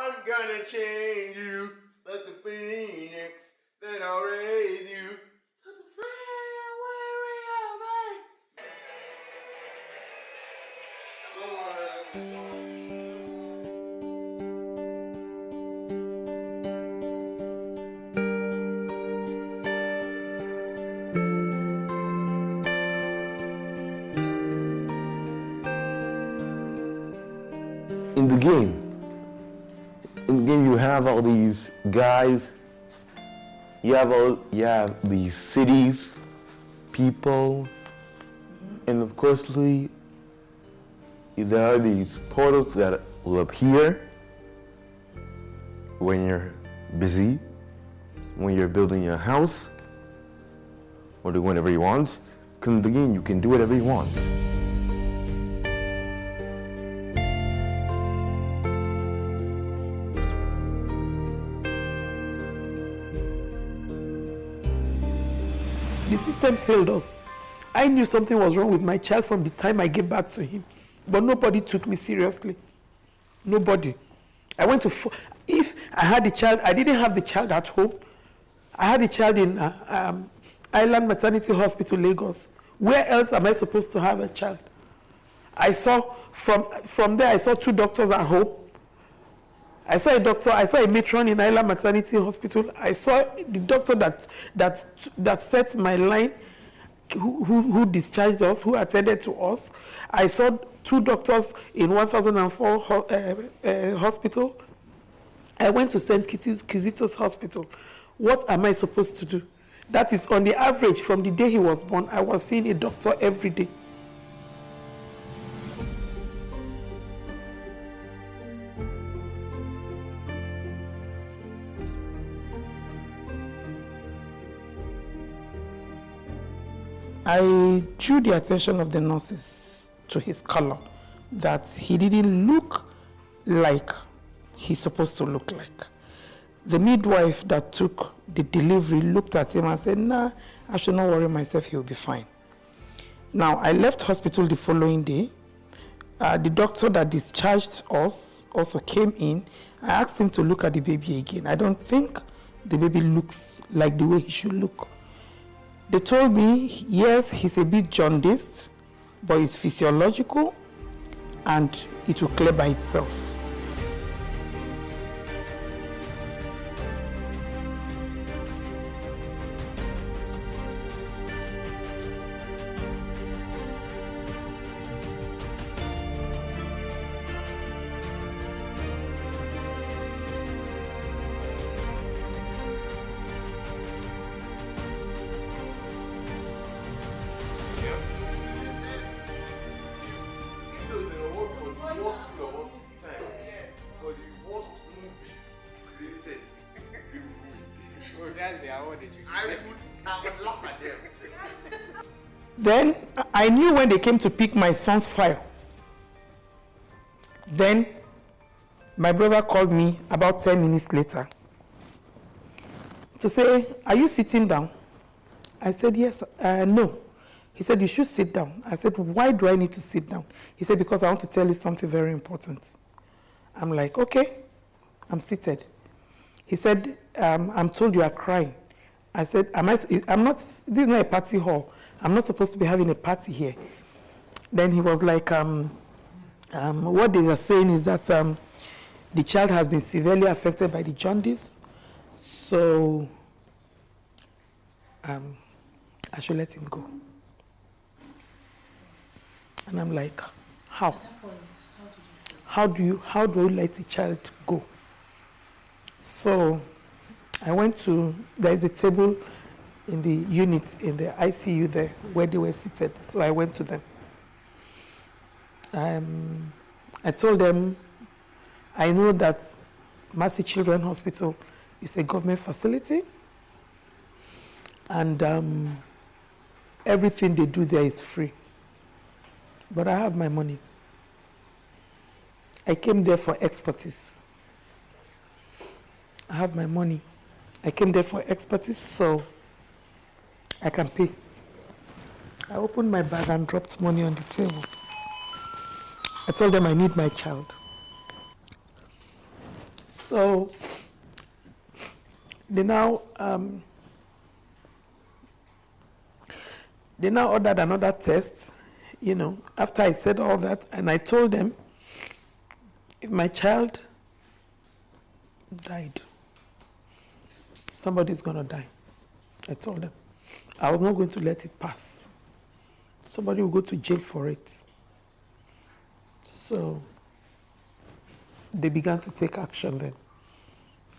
I'm gonna change you like the phoenix that I'll raise you. In the game you have all these guys, you have these cities, people, and of course there are these portals that will appear when you're busy, when you're building your house, or doing whatever you want. Because in the game you can do whatever you want. The system failed us. I knew something was wrong with my child from the time I gave birth to him, but nobody took me seriously. Nobody. I went to, if I had the child, I didn't have the child at home. I had the child in Island Maternity Hospital, Lagos. Where else am I supposed to have a child? I saw, from there, I saw 2 doctors at home. I saw a doctor, I saw a matron in Island Maternity Hospital. I saw the doctor that set my line, who discharged us, who attended to us. I saw 2 doctors in 1004 hospital. I went to St. Kizito's Hospital. What am I supposed to do? That is on the average, from the day he was born, I was seeing a doctor every day. I drew the attention of the nurses to his color, that he didn't look like he's supposed to look like. The midwife that took the delivery looked at him and said, nah, I should not worry myself, he'll be fine. Now, I left hospital the following day. The doctor that discharged us also came in. I asked him to look at the baby again. I don't think the baby looks like the way he should look. They told me, yes, he's a bit jaundiced, but it's physiological and it will clear by itself. Then I knew when they came to pick my son's file. Then my brother called me about 10 minutes later to say, are you sitting down? I said, yes, no. He said, you should sit down. I said, why do I need to sit down? He said, because I want to tell you something very important. I'm like, okay, I'm seated. He said, I'm told you are crying. I said, I'm not, this is not a party hall. I'm not supposed to be having a party here. Then he was like, what they are saying is that the child has been severely affected by the jaundice, so I should let him go. And I'm like, how? How do you let a child go? So I went to, there is a table in the unit, in the ICU there, where they were seated. So I went to them. I told them, I know that Mercy Children's Hospital is a government facility, and everything they do there is free. But I have my money. I came there for expertise. I have my money. I came there for expertise, so I can pay. I opened my bag and dropped money on the table. I told them I need my child. So they now ordered another test, after I said all that, and I told them, if my child died, somebody's gonna die. I told them. I was not going to let it pass. Somebody will go to jail for it. So they began to take action then.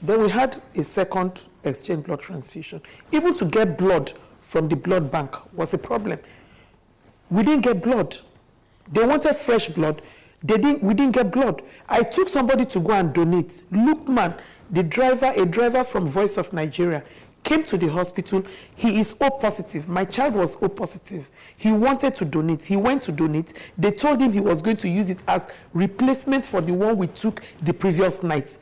Then we had a second exchange blood transfusion. Even to get blood from the blood bank was a problem. We didn't get blood. They wanted fresh blood. We didn't get blood. I took somebody to go and donate. Lukman, a driver from Voice of Nigeria, came to the hospital. He is O positive. My child was O positive. He wanted to donate. He went to donate. They told him he was going to use it as replacement for the one we took the previous night.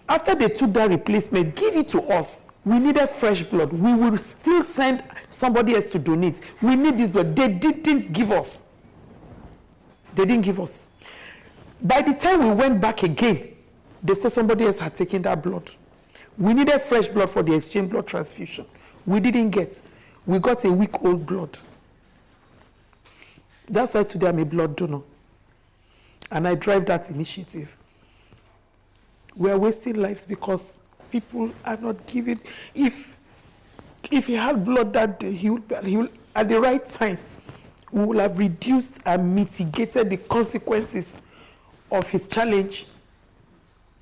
After they took that replacement, give it to us. We needed fresh blood. We will still send somebody else to donate. We need this blood. They didn't give us. They didn't give us. By the time we went back again, they said somebody else had taken that blood. We needed fresh blood for the exchange blood transfusion. We didn't get. We got a week-old blood. That's why today I'm a blood donor. And I drive that initiative. We are wasting lives because people are not giving. If he had blood that day, he will at the right time, we will have reduced and mitigated the consequences of his challenge.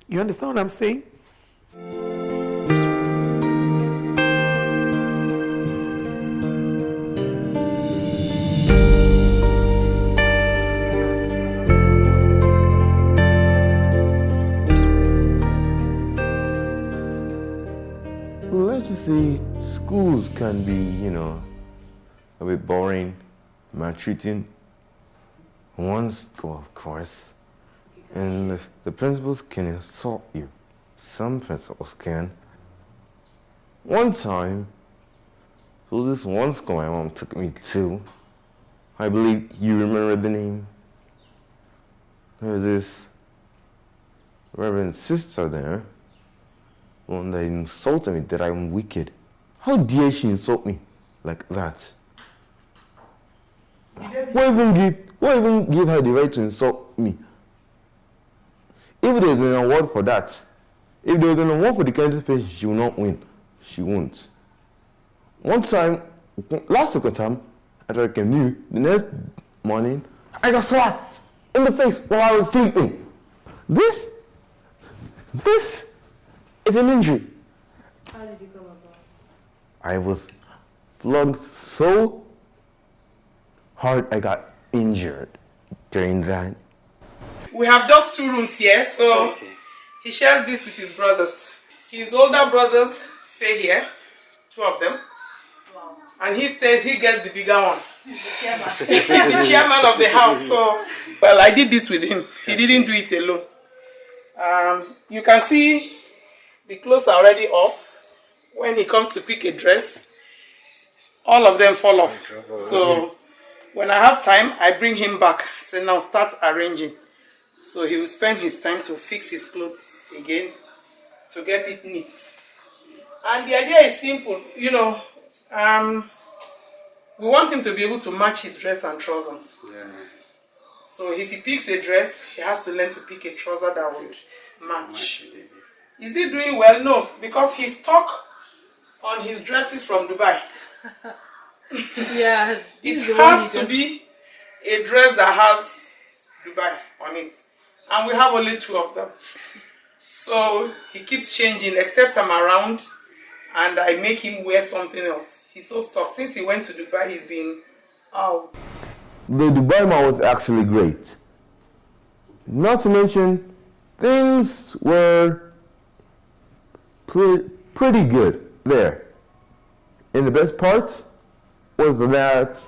You understand what I'm saying? Let's just say schools can be, a bit boring, maltreating. One school, of course, and the principals can insult you. Some principals can. One time, there was this one school my mom took me to. I believe you remember the name. There was this reverend sister there, one that insulted me that I'm wicked. How dare she insult me like that? What even give her the right to insult me? If there's an award for that, if there's an award for the kindest person, she will not win. She won't. One time, last time, after I knew, the next morning, I got slapped in the face while I was sleeping. This is an injury. How did it come about? I was flogged so hard I got injured during that. We have just 2 rooms here, so he shares this with his brothers. His older brothers stay here, 2 of them. Wow. And he says he gets the bigger one. He's the chairman. He's the chairman of the house. So, well, I did this with him. He didn't do it alone. You can see the clothes are already off. When he comes to pick a dress, all of them fall off. So when I have time, I bring him back. Say, now start arranging. So he will spend his time to fix his clothes again, to get it neat. And the idea is simple, we want him to be able to match his dress and trouser. Yeah. So if he picks a dress, he has to learn to pick a trouser that would match. Is he doing well? No, because he's stuck on his dresses from Dubai. Yeah, it has to be a dress that has Dubai on it. And we have only 2 of them. So he keeps changing, except I'm around and I make him wear something else. He's so stuck. Since he went to Dubai, he's been out. The Dubai man was actually great. Not to mention, things were pretty good there. And the best part was that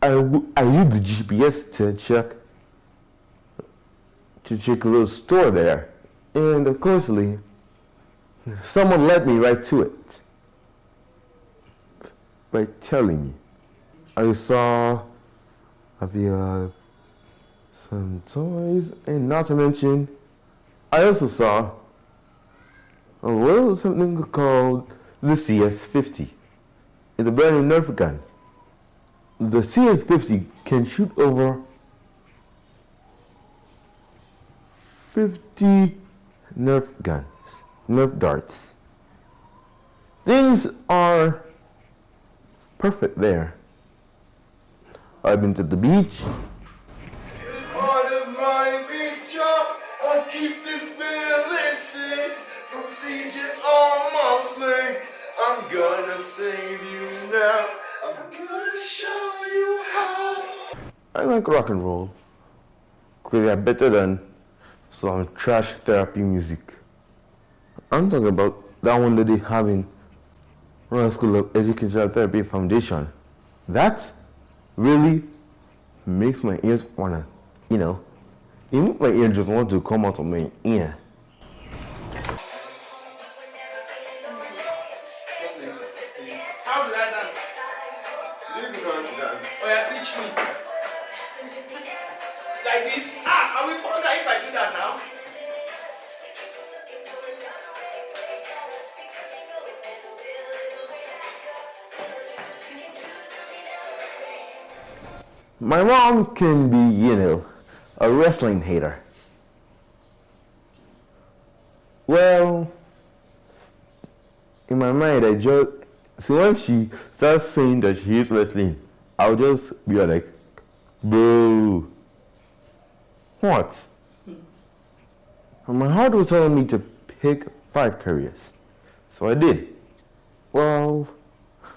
I used the GPS to check a little store there, and of course, someone led me right to it by telling me. I saw some toys, and not to mention I also saw a little something called the CS-50. It's a brand new Nerf gun. The CS-50 can shoot over 50 Nerf guns, Nerf darts. Things are perfect there. I've been to the beach. It's part of my beach job. I'll keep this village from sieges almost late. I'm gonna save you now. I'm gonna show you how. I like rock and roll because they're better than some trash therapy music. I'm talking about that one that they have in Royal School of Educational Therapy Foundation. That really makes my ears wanna, it makes my ears just want to come out of my ear. How do I dance? You know dance. Oh yeah, teach me. Like this. I will fall down if I do that now. My mom can be, a wrestling hater. Well, in my mind, so when she starts saying that she hates wrestling, I'll just be like, boo. What? And my heart was telling me to pick 5 careers. So I did. Well,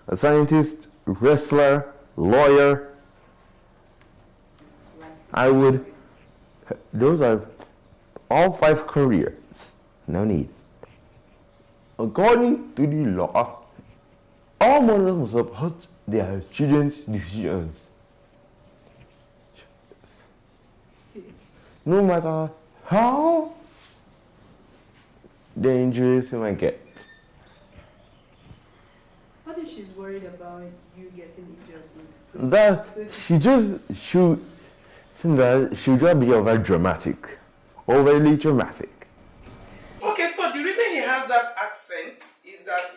a scientist, wrestler, lawyer. Those are all 5 careers. No need. According to the law, all mothers must support their children's decisions. No matter how dangerous it might get. What if she's worried about you getting injured? She'll just be over dramatic. Overly dramatic. Okay, so the reason he has that accent is that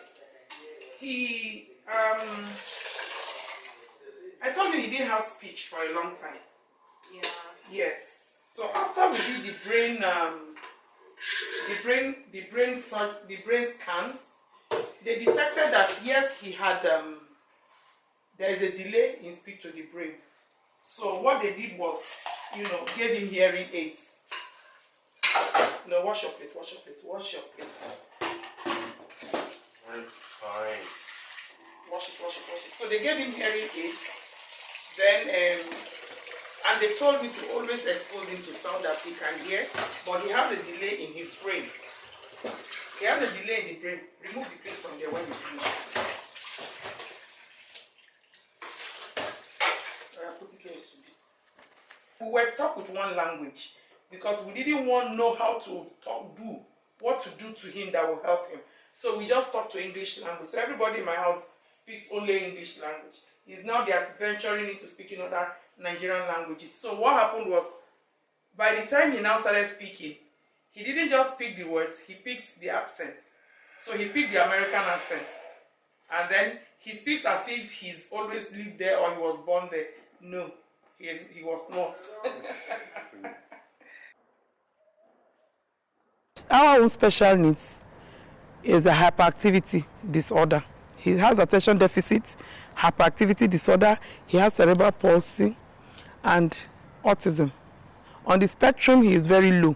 he I told you he didn't have speech for a long time. Yeah. Yes. So after we did the brain scans, they detected that yes, he had there is a delay in speech to the brain. So what they did was, gave him hearing aids. No, wash your plate. I'm fine. Wash it. So they gave him hearing aids. Then, and they told me to always expose him to sound that he can hear, but he has a delay in his brain. He has a delay in the brain. Remove the plate from there when you finish. Put it where it should be. We were stuck with one language because we didn't want to know how to what to do to him that will help him. So we just talked to English language. So everybody in my house speaks only English language. Is now they are venturing into speaking other Nigerian languages. So what happened was, by the time he now started speaking, he didn't just pick the words, he picked the accents. So he picked the American accent. And then he speaks as if he's always lived there or he was born there. No, he was not. Our own special needs is a hyperactivity disorder. He has attention deficit, hyperactivity disorder, he has cerebral palsy, and autism. On the spectrum, he is very low.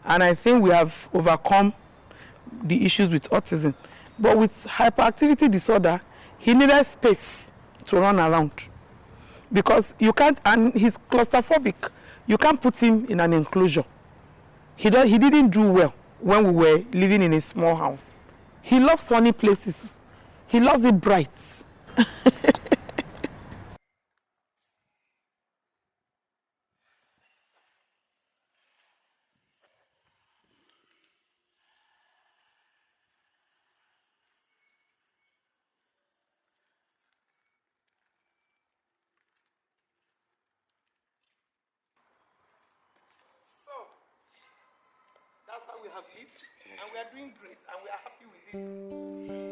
And I think we have overcome the issues with autism. But with hyperactivity disorder, he needed space to run around. Because you can't, and he's claustrophobic, you can't put him in an enclosure. He didn't do well when we were living in a small house. He loves sunny places. He loves it bright. That's how we have lived, and we are doing great, and we are happy with it.